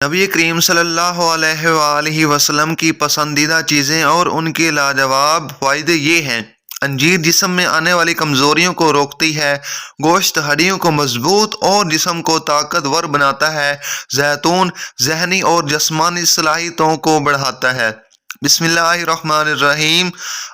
नबी करीम सल्लल्लाहु अलैहि वसल्लम की पसंदीदा चीज़ें और उनके लाजवाब फ़ायदे ये हैं। अंजीर जिस्म में आने वाली कमज़ोरियों को रोकती है। गोश्त हड्डियों को मजबूत और जिस्म को ताकतवर बनाता है। जैतून ज़हनी और जिस्मानी सलाहियतों को बढ़ाता है। बिस्मिल्लाहिर्रहमानिर्रहीम।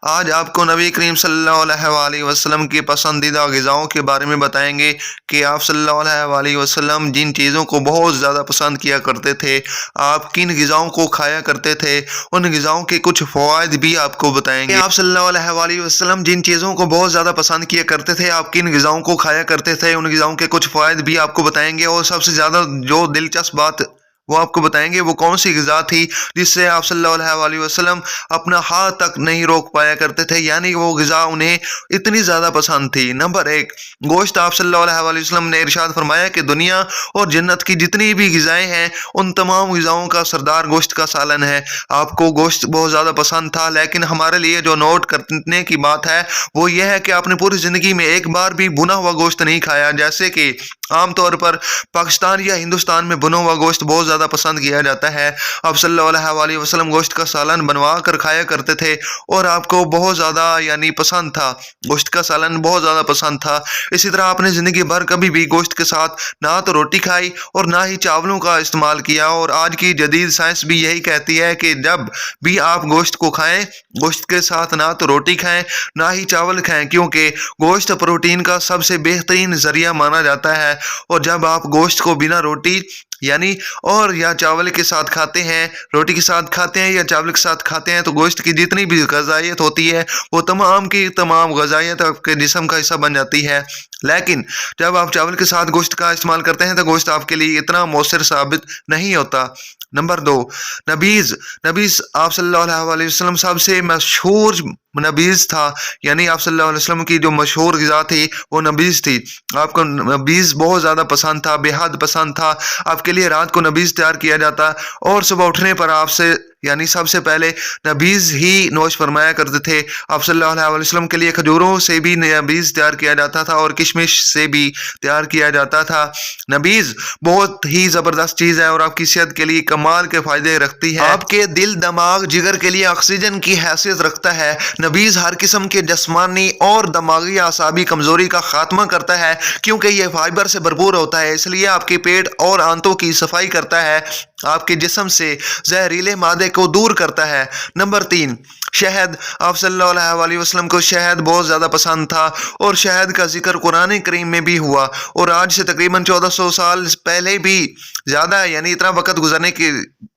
आज आपको नबी करीम सल्लल्लाहु अलैहि वसल्लम की पसंदीदा ग़िज़ाओं के बारे में बताएंगे कि आप सल्लल्लाहु अलैहि वसल्लम जिन चीज़ों को बहुत ज़्यादा पसंद किया करते थे, आप किन ग़िज़ाओं को खाया करते थे, उन ग़िज़ाओं के कुछ फ़वाइद भी आपको बताएंगे। आप सल्लल्लाहु अलैहि वसल्लम जिन चीज़ों को बहुत ज़्यादा पसंद किया करते थे, आप किन ग़िज़ाओं को खाया करते थे, उन ग़िज़ाओं के कुछ फ़वाइद भी आपको बताएंगे। और सबसे ज़्यादा जो दिलचस्प बात वो आपको बताएंगे वो कौन सी ग़िज़ा थी जिससे आप सल्लल्लाहु अलैहि वसल्लम अपना हाथ तक नहीं रोक पाया करते थे, यानी वो ग़िज़ा उन्हें इतनी ज़्यादा पसंद थी। नंबर 1, गोश्त। आप सल्लल्लाहु अलैहि वसल्लम ने इरशाद फरमाया कि दुनिया और जन्नत की जितनी भी ग़िज़ाएँ हैं उन तमाम ग़िज़ाओं का सरदार गोश्त का सालन है। आपको गोश्त बहुत ज़्यादा पसंद था, लेकिन हमारे लिए जो नोट करने की बात है वो यह है कि आपने पूरी ज़िंदगी में एक बार भी भुना हुआ गोश्त नहीं खाया। जैसे कि आमतौर पर पाकिस्तान या हिंदुस्तान में भुना हुआ गोश्त बहुत ज़्यादा पसंद किया जाता है। आप सल्लल्लाहु अलैहि वसल्लम गोश्त का सालन बनवा कर खाया करते थे और आपको बहुत ज़्यादा यानी पसंद था, गोश्त का सालन बहुत ज़्यादा पसंद था। इसी तरह आपने ज़िंदगी भर कभी भी गोश्त के साथ ना तो रोटी खाई और ना ही चावलों का इस्तेमाल किया। और आज की जदीद साइंस भी यही कहती है कि जब भी आप गोश्त को खाएं, गोश्त के साथ ना तो रोटी खाएं ना ही चावल खाएं, क्योंकि गोश्त प्रोटीन का सबसे बेहतरीन ज़रिया माना जाता है। और जब आप गोश्त को बिना रोटी यानी और या चावल के साथ खाते हैं, रोटी के साथ खाते हैं या चावल के साथ खाते हैं, तो गोश्त की जितनी भी ग़िज़ाइयत होती है वो तमाम की तमाम ग़िज़ाइयत आपके जिस्म का हिस्सा बन जाती है। लेकिन जब आप चावल के साथ गोश्त का इस्तेमाल करते हैं तो गोश्त आपके लिए इतना मौसर साबित नहीं होता। नंबर 2, नबीज़। नबीज़ आप सल्लल्लाहु अलैहि वसल्लम सबसे मशहूर नबीज़ था, यानी आप सल्लल्लाहु अलैहि वसल्लम की जो मशहूर ग़िज़ा थी वो नबीज़ थी। आपको नबीज़ बहुत ज़्यादा पसंद था, बेहद पसंद था। आपके लिए रात को नबीज़ तैयार किया जाता और सुबह उठने पर आपसे यानी सबसे पहले नबीज़ ही नोश फरमाया करते थे। आप सल्लल्लाहु अलैहि वसल्लम के लिए खजूरों से भी नबीज़ तैयार किया जाता था और किशमिश से भी तैयार किया जाता था। नबीज़ बहुत ही ज़बरदस्त चीज़ है और आपकी सेहत के लिए कमाल के फ़ायदे रखती है। आपके दिल, दिमाग, जिगर के लिए ऑक्सीजन की हैसियत रखता है। नबीज़ हर किस्म के जिस्मानी और दिमागी आसाबी कमज़ोरी का खात्मा करता है, क्योंकि यह फाइबर से भरपूर होता है, इसलिए आपके पेट और आंतों की सफाई करता है, आपके जिस्म से जहरीले मादे को दूर करता है। नंबर 3, शहद। आप सल्लल्लाहु अलैहि वसल्लम को शहद बहुत ज़्यादा पसंद था और शहद का जिक्र कुरान करीम में भी हुआ। और आज से तकरीबन 1400 साल पहले भी ज़्यादा यानी इतना वक्त गुजरने के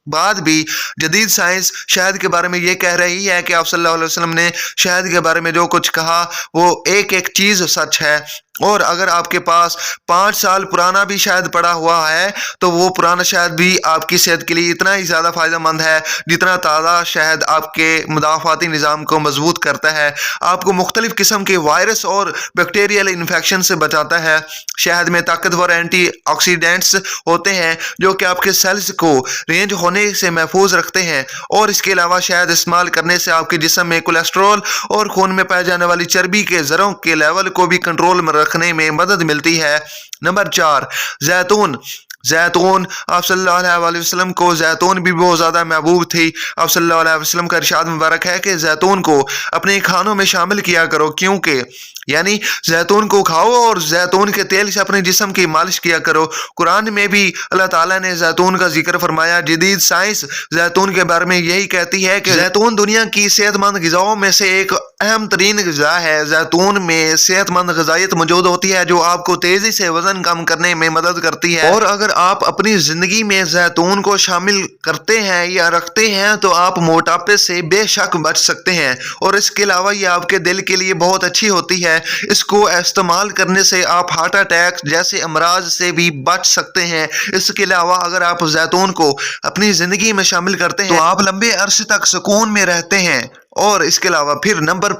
बाद भी जदीद साइंस शहद के बारे में ये कह रही है कि आप सल्लल्लाहु अलैहि वसल्लम ने शहद के बारे में जो कुछ कहा वो एक एक चीज़ सच है। और अगर आपके पास 5 साल पुराना भी शहद पड़ा हुआ है तो वो पुराना शहद भी आपकी सेहत के लिए इतना ही ज़्यादा फ़ायदेमंद है जितना ताज़ा शहद आपके मुदाफ़ाती निज़ाम को मजबूत करता है, आपको मुख्तलिफ़ किस्म के वायरस और बैक्टीरियल इन्फेक्शन से बचाता है। शहद में ताकतवर एंटीऑक्सीडेंट्स होते हैं जो कि आपके सेल्स को रेंज होने से महफूज रखते हैं। और इसके अलावा शहद इस्तेमाल करने से आपके जिस्म में कोलेस्ट्रॉल और खून में पाए जाने वाली चर्बी के ज़रों के लेवल को भी कंट्रोल में रखने में मदद मिलती है। नंबर 4, जैतून। जैतून। आप सल्लल्लाहु अलैहि वसल्लम को जैतून भी बहुत ज़्यादा महबूब थी। आप सल्लल्लाहु अलैहि वसल्लम का इरशाद मुबारक है कि जैतून को अपने खानों में शामिल किया करो, क्योंकि यानी जैतून को खाओ और जैतून के तेल से अपने जिस्म की मालिश किया करो। कुरान में भी अल्लाह ताला ने जैतून का जिक्र फरमाया। जदीद साइंस जैतून के बारे में यही कहती है कि जैतून दुनिया की सेहतमंद ग़िज़ाओं में से एक अहम तरीन ग़िज़ा है। जैतून में सेहतमंद ग़िज़ाइयत मौजूद होती है जो आपको तेज़ी से वज़न कम करने में मदद करती है। और अगर आप अपनी ज़िंदगी में जैतून को शामिल करते हैं या रखते हैं तो आप मोटापे से बेशक बच सकते हैं। और इसके अलावा ये आपके दिल के लिए बहुत अच्छी होती है। इसको इस्तेमाल करने से आप हार्ट अटैक जैसे अमराज से भी बच सकते हैं। इसके अलावा अगर आप जैतून को अपनी ज़िंदगी में शामिल करते हैं तो आप लंबे अरसे तक सुकून में रहते हैं। और इसके अलावा फिर नंबर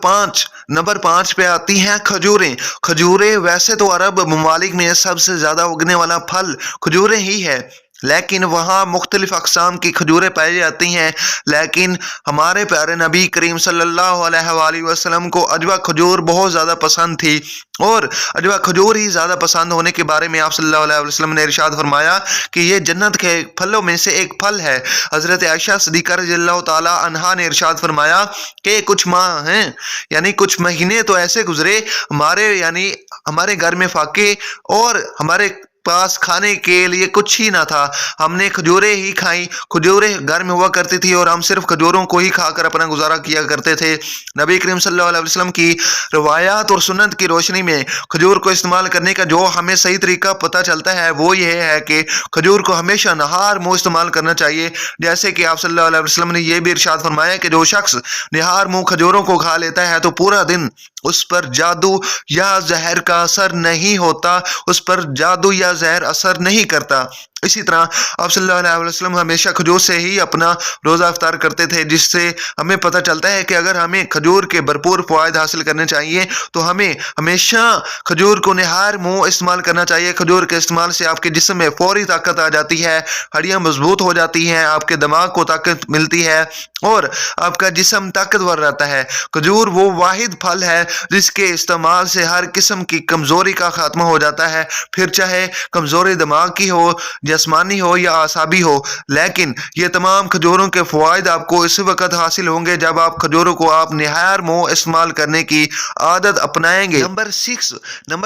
5 पे आती हैं खजूरें। खजूरें वैसे तो अरब ममालिक में सबसे ज़्यादा उगने वाला फल खजूरें ही है। लेकिन वहाँ मुख्तलिफ अक़साम की खजूरें पाई जाती हैं। लेकिन हमारे प्यारे नबी करीम सल्लल्लाहु अलैहि वसल्लम को अजवा खजूर बहुत ज़्यादा पसंद थी, और अजवा खजूर ही ज़्यादा पसंद होने के बारे में आप सल्लल्लाहु अलैहि वसल्लम ने इरशाद फरमाया कि ये जन्नत के फलों में से एक फल है। हज़रत आयशा सिद्दीक़ा रज़ियल्लाहु ताला अन्हा ने इरशाद फरमाया कि कुछ माह हैं, यानी कुछ महीने तो ऐसे गुजरे हमारे घर में फाके और हमारे पास खाने के लिए कुछ ही ना था। हमने खजूरें ही खाई, खजूरें घर में हुआ करती थी और हम सिर्फ खजूरों को ही खाकर अपना गुजारा किया करते थे। नबी करीम सल्लल्लाहु अलैहि वसल्लम की रवायात और सुन्नत की रोशनी में खजूर को इस्तेमाल करने का जो हमें सही तरीका पता चलता है वो ये है कि खजूर को हमेशा नहार मुँह इस्तेमाल करना चाहिए। जैसे कि आप सल्लल्लाहु अलैहि वसल्लम ने यह भी इरशाद फरमाया कि जो शख्स निहार मुँह खजूरों को खा लेता है तो पूरा दिन उस पर जादू या जहर का असर नहीं होता, उस पर जादू या जहर असर नहीं करता। इसी तरह आप सल्लल्लाहु अलैहि वसल्लम हमेशा खजूर से ही अपना रोज़ा इफ्तार करते थे, जिससे हमें पता चलता है कि अगर हमें खजूर के भरपूर फ़वाइद हासिल करने चाहिए तो हमें हमेशा खजूर को निहार मुँह इस्तेमाल करना चाहिए। खजूर के इस्तेमाल से आपके जिस्म में फ़ौरी ताकत आ जाती है, हड्डियाँ मजबूत हो जाती हैं, आपके दिमाग को ताकत मिलती है और आपका जिस्म ताकतवर रहता है। खजूर वो वाहिद फल है जिसके इस्तेमाल से हर किस्म की कमज़ोरी का खात्मा हो जाता है, फिर चाहे कमज़ोरी दिमाग की हो, जिस्मानी हो या आसाबी हो। लेकिन ये तमाम खजूरों के फ़वाइद आपको इस वक्त हासिल होंगे जब आप खजूरों को आप निहार मुँह इस्तेमाल करने की आदत अपनाएंगे। नंबर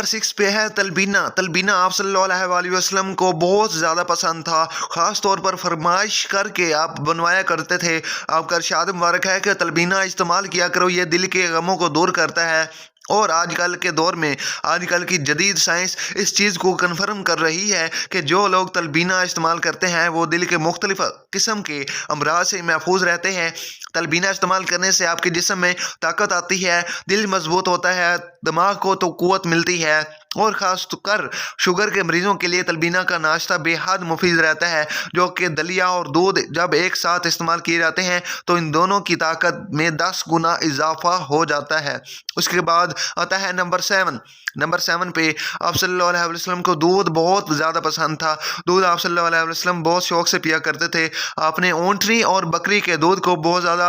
6 पे है तलबीना। तलबीना आप सल्लल्लाहु अलैहि वसल्लम को बहुत ज़्यादा पसंद था, ख़ास तौर पर फरमाइश करके आप बनवाया करते थे। आपका इरशाद मुबारक है कि तलबीना इस्तेमाल किया करो, ये दिल के गमों को दूर करता है। और आजकल के दौर में आजकल की जदीद साइंस इस चीज़ को कन्फर्म कर रही है कि जो लोग तलबीना इस्तेमाल करते हैं वो दिल के मुख्तलिफ किस्म के अमराज से महफूज रहते हैं। तलबीना इस्तेमाल करने से आपके जिस्म में ताकत आती है, दिल मजबूत होता है, दिमाग को तो क़ुव्वत मिलती है। और ख़ास कर शुगर के मरीज़ों के लिए तलबीना का नाश्ता बेहद मुफीद रहता है, जो कि दलिया और दूध जब एक साथ इस्तेमाल किए जाते हैं तो इन दोनों की ताकत में 10 गुना इजाफा हो जाता है। उसके बाद आता है नंबर 7 पे आप सल्लल्लाहु अलैहि वसल्लम को दूध बहुत ज़्यादा पसंद था। दूध आप सल्लल्लाहु अलैहि वसल्लम बहुत शौक़ से पिया करते थे। आपने ऊँटनी और बकरी के दूध को बहुत ज़्यादा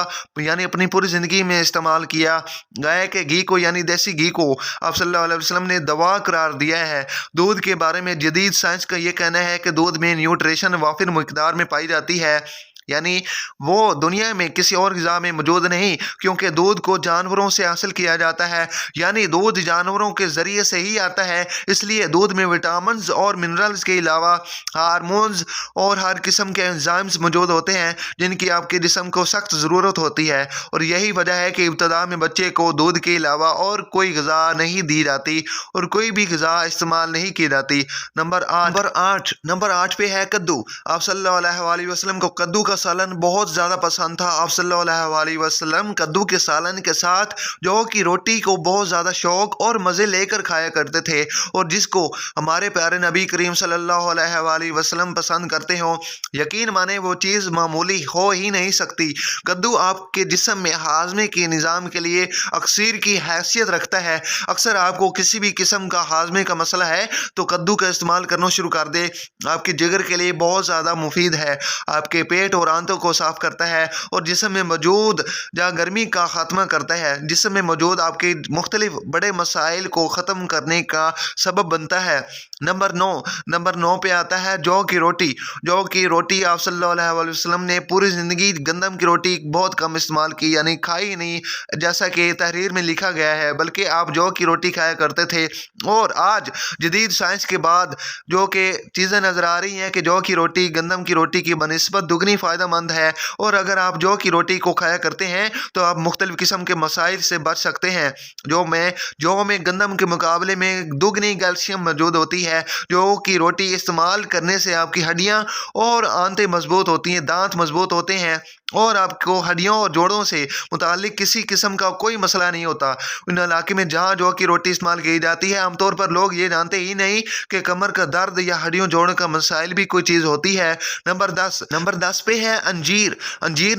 अपनी पूरी ज़िंदगी में इस्तेमाल किया। गाय के घी को देसी घी को आप सल्लल्लाहु अलैहि वसल्लम ने दवा करार दिया है। दूध के बारे में जदीद साइंस का ये कहना है कि दूध में न्यूट्रिशन वाफिर मकदार में पाई जाती है, यानी वो दुनिया में किसी और ग़िज़ा में मौजूद नहीं, क्योंकि दूध को जानवरों से हासिल किया जाता है, यानी दूध जानवरों के ज़रिए से ही आता है। इसलिए दूध में विटामिन्स और मिनरल्स के अलावा हार्मोन्स और हर किस्म के एंजाइम्स मौजूद होते हैं जिनकी आपके जिस्म को सख्त ज़रूरत होती है। और यही वजह है कि इब्तदा में बच्चे को दूध के अलावा और कोई ग़िज़ा नहीं दी जाती और कोई भी ग़िज़ा इस्तेमाल नहीं की जाती। नंबर 8 पे है कद्दू। आप सल्लल्लाहु अलैहि वसल्लम को कद्दू का सालन बहुत ज़्यादा पसंद था। आप सल्लल्लाहु अलैहि वसल्लम कद्दू के सालन के साथ जौ की रोटी को बहुत ज़्यादा शौक़ और मज़े लेकर खाया करते थे, और जिसको हमारे प्यारे नबी करीम सल्लल्लाहु अलैहि वसल्लम पसंद करते हो, यकीन माने वो चीज़ मामूली हो ही नहीं सकती। कद्दू आपके जिस्म में हाजमे के निज़ाम के लिए अक्सीर की हैसियत रखता है। अक्सर आपको किसी भी किस्म का हाजमे का मसला है तो कद्दू का इस्तेमाल करना शुरू कर दे, आपके जिगर के लिए बहुत ज़्यादा मुफीद है। आपके पेट और आंतों को साफ करता है और जिस्म में मौजूद गर्मी का खात्मा करता है। जिस्म में मौजूद आपके मुख्तलिफ बड़े मसाइल को ख़त्म करने का सबब बनता है। नंबर 9 पे आता है जौ की रोटी। जौ की रोटी आप सल्लल्लाहु अलैहि वसल्लम ने पूरी ज़िंदगी गंदम की रोटी बहुत कम इस्तेमाल की, यानी खाई ही नहीं, जैसा कि तहरीर में लिखा गया है, बल्कि आप जौ की रोटी खाया करते थे। और आज जदीद साइंस के बाद जो कि चीज़ें नज़र आ रही हैं कि जौ की रोटी गंदम की रोटी की बनिस्बत दुगनी फ़ायदेमंद है, और अगर आप जौ की रोटी को खाया करते हैं तो आप मुख्तलिफ़ किस्म के मसाइल से बच सकते हैं। जौ में गंदम के मुकाबले में दुगनी कैल्शियम मौजूद होती है। जौ की रोटी इस्तेमाल करने से आपकी हड्डियाँ और आंतें मजबूत होती हैं, दांत मजबूत होते हैं और आपको हड्डियों और जोड़ों से मुतालिक किसी किस्म का कोई मसला नहीं होता। इन इलाके में जहाँ जौ की रोटी इस्तेमाल की जाती है, आमतौर पर लोग ये जानते ही नहीं कि कमर का दर्द या हड्डियों जोड़ों का मसाइल भी कोई चीज़ होती है। नंबर 10 पे है अंजीर।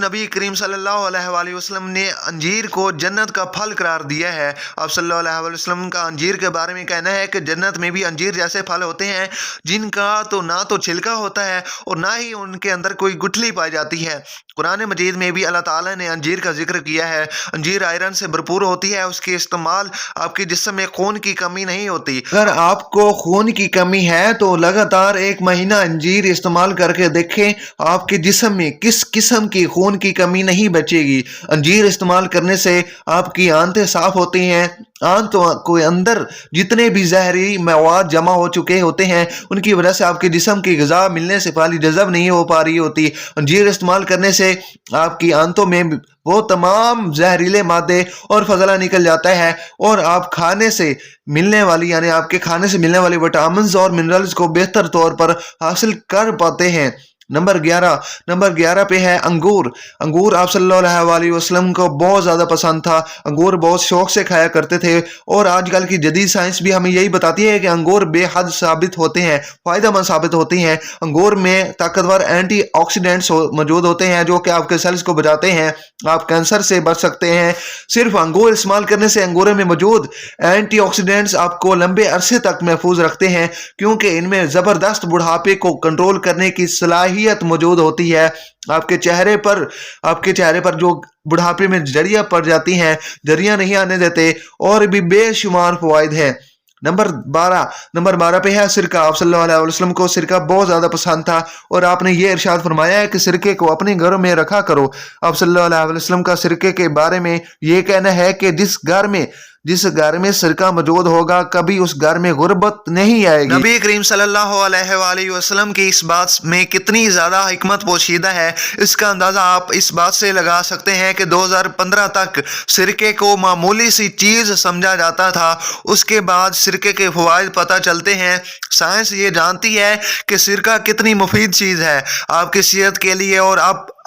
नबी करीम सल्लल्लाहु अलैहि वसल्लम ने अंजीर को जन्नत का फल करार दिया है। आप सल्लल्लाहु अलैहि वसल्लम का अंजीर के बारे में कहना है कि जन्नत में भी अंजीर जैसे ऐसे फल होते हैं जिनका तो ना तो छिलका होता है और ना ही उनके अंदर कोई गुठली पाई जाती है। कुरान मजीद में भी अल्लाह ताला ने अंजीर का जिक्र किया है। अंजीर आयरन से भरपूर होती है, उसके इस्तेमाल आपके जिस्म में खून की कमी नहीं होती। अगर आपको खून की कमी है तो लगातार 1 महीना अंजीर इस्तेमाल करके देखें, आपके जिस्म में किस किस्म की खून की कमी नहीं बचेगी। अंजीर इस्तेमाल करने से आपकी आंतें साफ होती हैं। आंतों के अंदर जितने भी जहरीली मवाद जमा हो चुके होते हैं उनकी वजह से आपके जिस्म की ग़िज़ा मिलने से पहले जज़ब नहीं हो पा रही होती। अंजीर इस्तेमाल करने से आपकी आंतों में वो तमाम जहरीले मादे और फजला निकल जाता है और आप खाने से मिलने वाली यानी आपके खाने से मिलने वाली विटामिन्स और मिनरल्स को बेहतर तौर पर हासिल कर पाते हैं। नंबर 11 पे है अंगूर। अंगूर आप सल्लल्लाहु अलैहि वसल्लम को बहुत ज़्यादा पसंद था। अंगूर बहुत शौक से खाया करते थे और आजकल की जदीद साइंस भी हमें यही बताती है कि अंगूर बेहद साबित होते हैं, फ़ायदेमंद साबित होती हैं। अंगूर में ताकतवर एंटीऑक्सीडेंट्स मौजूद होते हैं जो कि आपके सेल्स को बचाते हैं, आप कैंसर से बच सकते हैं। सिर्फ अंगूर इस्तेमाल करने से अंगूर में मौजूद एंटीऑक्सीडेंट्स आपको लंबे अरसे तक महफूज रखते हैं क्योंकि इनमें ज़बरदस्त बुढ़ापे को कंट्रोल करने की सलाहियत मौजूद होती है। आपके चेहरे पर जो बुढ़ापे में झुर्रियां पड़ जाती हैं, झुर्रियां नहीं आने देते और भी बेशुमार फवाइद है। नंबर 12 पे है सिरका। आप सल्लल्लाहु अलैहि वसल्लम को सिरका बहुत ज़्यादा पसंद था और आपने ये इरशाद फरमाया है कि सिरके को अपने घरों में रखा करो। आप सल्लल्लाहु अलैहि वसल्लम का सिरके के बारे में ये कहना है कि जिस घर में सिरका मौजूद होगा कभी उस घर में गुर्बत नहीं आएगी। नबी करीम सल्लल्लाहु अलैहि वसल्लम की इस बात में कितनी ज़्यादा हिकमत पोशीदा है, इसका अंदाज़ा आप इस बात से लगा सकते हैं कि 2015 तक सिरके को मामूली सी चीज़ समझा जाता था। उसके बाद सिरके के फ़वाइद पता चलते हैं। साइंस ये जानती है कि सिरका कितनी मुफीद चीज़ है आपकी सेहत के लिए और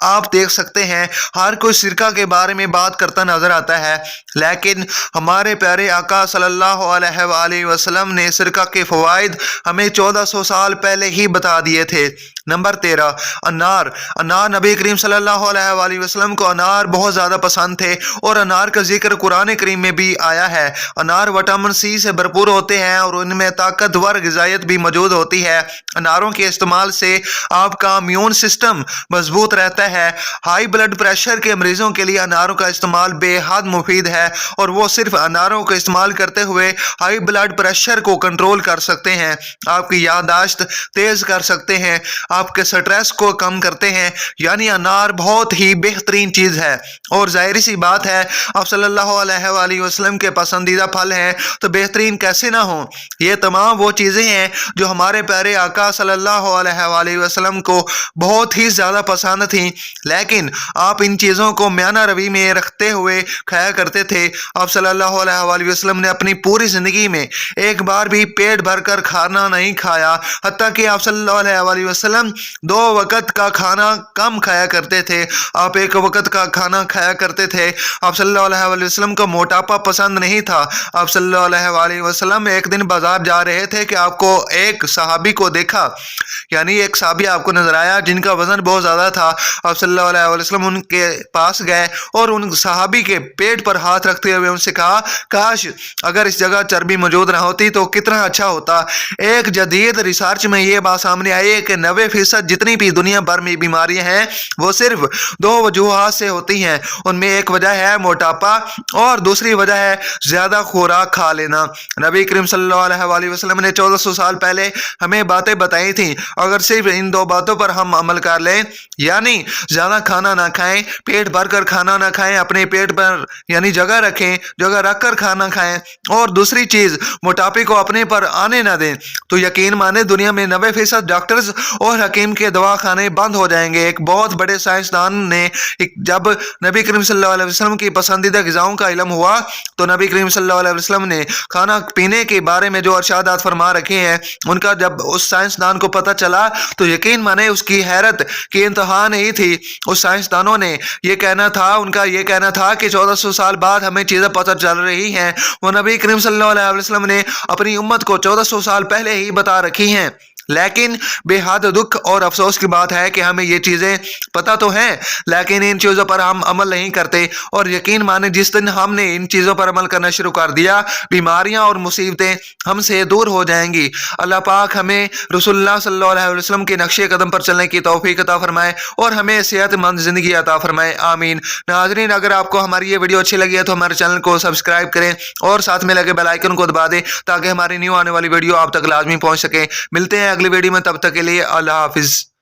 आप देख सकते हैं हर कोई सिरका के बारे में बात करता नजर आता है, लेकिन हमारे प्यारे आका सल्लल्लाहु अलैहि वसल्लम ने सिरका के फ़वाइद हमें 1400 साल पहले ही बता दिए थे। नंबर 13 अनार। नबी करीम सल्लल्लाहु अलैहि वसल्लम को अनार बहुत ज़्यादा पसंद थे और अनार का जिक्र कुरान करीम में भी आया है। अनार विटामिन सी से भरपूर होते हैं और उनमें ताकतवर ग़िज़ायत भी मौजूद होती है। अनारों के इस्तेमाल से आपका इम्यून सिस्टम मजबूत रहता है। हाई ब्लड प्रेशर के मरीजों के लिए अनारों का इस्तेमाल बेहद मुफीद है और वो सिर्फ अनारों का इस्तेमाल करते हुए हाई ब्लड प्रेशर को कंट्रोल कर सकते हैं, आपकी याददाश्त तेज कर सकते हैं, आपके स्ट्रेस को कम करते हैं। यानी अनार बहुत ही बेहतरीन चीज़ है और जाहिर सी बात है आप सल्लल्लाहु अलैहि वसल्लम के पसंदीदा फल हैं तो बेहतरीन कैसे ना हो। ये तमाम वो चीज़ें हैं जो हमारे प्यारे आका सल्लल्लाहु अलैहि वसल्लम को बहुत ही ज़्यादा पसंद थी, लेकिन आप इन चीज़ों को म्याना रवि में रखते हुए खाया करते थे। आप सल्लल्लाहु अलैहि वसल्लम ने अपनी पूरी ज़िंदगी में एक बार भी पेट भरकर खाना नहीं खाया, हत्ता कि आप सल्लल्लाहु अलैहि वसल्लम 2 वक़्त का खाना कम खाया करते थे, आप 1 वक़्त का खाना खाया करते थे। आप सल्लल्लाहु अलैहि वसल्लम को मोटापा पसंद नहीं था। आप सल्लल्लाहु अलैहि वसल्लम एक दिन बाजार जा रहे थे कि आपको एक सहाबी को देखा, यानी एक सहाबी आपको नजर आया जिनका वजन बहुत ज़्यादा था। आप सल्लल्लाहु अलैहि वसल्लम उनके पास गए और उन सहाबी के पेट पर हाथ रखते हुए उनसे कहा, काश अगर इस जगह चर्बी मौजूद ना होती तो कितना अच्छा होता। एक जदीद रिसर्च में ये बात सामने आई है कि 90% जितनी भी दुनिया भर में बीमारियां हैं वो सिर्फ 2 वजूहात से होती हैं। उनमें एक वजह है मोटापा और दूसरी वजह है ज़्यादा खुराक खा लेना। नबी करीम सल्लल्लाहु अलैहि वसल्लम ने 1400 साल पहले हमें बातें बताई थी। अगर सिर्फ इन 2 बातों पर हम अमल कर लें, यानी ज़्यादा खाना ना खाएं, पेट भर कर खाना ना खाएं, अपने पेट पर यानी जगह रखें, जगह रख कर खाना खाएं और दूसरी चीज़ मोटापे को अपने पर आने ना दें, तो यकीन माने दुनिया में 90% डॉक्टर्स और हकीम के दवाखाने बंद हो जाएंगे। एक बहुत बड़े साइंसदान ने जब नबी करीम सल्लल्लाहु अलैहि वसल्लम की पसंदीदा ग़िज़ाओं का इल्म हुआ तो नबी करीम सल्लल्लाहु अलैहि वसल्लम ने खाना पीने के बारे में जो इरशादात फरमा रखे हैं उनका जब उस साइंसदान को पता चला तो यकीन माने उसकी हैरत की इंतहा नहीं थी। उस साइंसदानों ने उनका ये कहना था कि 1400 साल बाद हमें चीज़ें पता चल रही हैं, वो नबी करीम सल्लल्लाहु अलैहि वसल्लम ने अपनी उम्मत को 1400 साल पहले ही बता रखी हैं। لیکن بے حد دکھ اور افسوس کی بات ہے کہ ہمیں یہ چیزیں پتہ تو ہیں لیکن ان چیزوں پر ہم عمل نہیں کرتے، اور یقین مانیں جس دن ہم نے ان چیزوں پر عمل کرنا شروع کر دیا بیماریاں اور مصیبتیں ہم سے دور ہو جائیں گی۔ اللہ پاک ہمیں رسول اللہ صلی اللہ علیہ وسلم کے نقش قدم پر چلنے کی توفیق عطا فرمائے اور ہمیں صحت مند زندگی عطا فرمائے، آمین۔ ناظرین، اگر آپ کو ہماری یہ ویڈیو اچھی لگی ہے تو ہمارے چینل کو سبسکرائب کریں اور ساتھ میں لگے بیل آئیکن کو دبا دیں تاکہ ہماری نیو آنے والی ویڈیو آپ تک لازمی پہنچ سکے۔ ملتے ہیں اگلی ویڈیو میں، تب تک کے لیے اللہ حافظ۔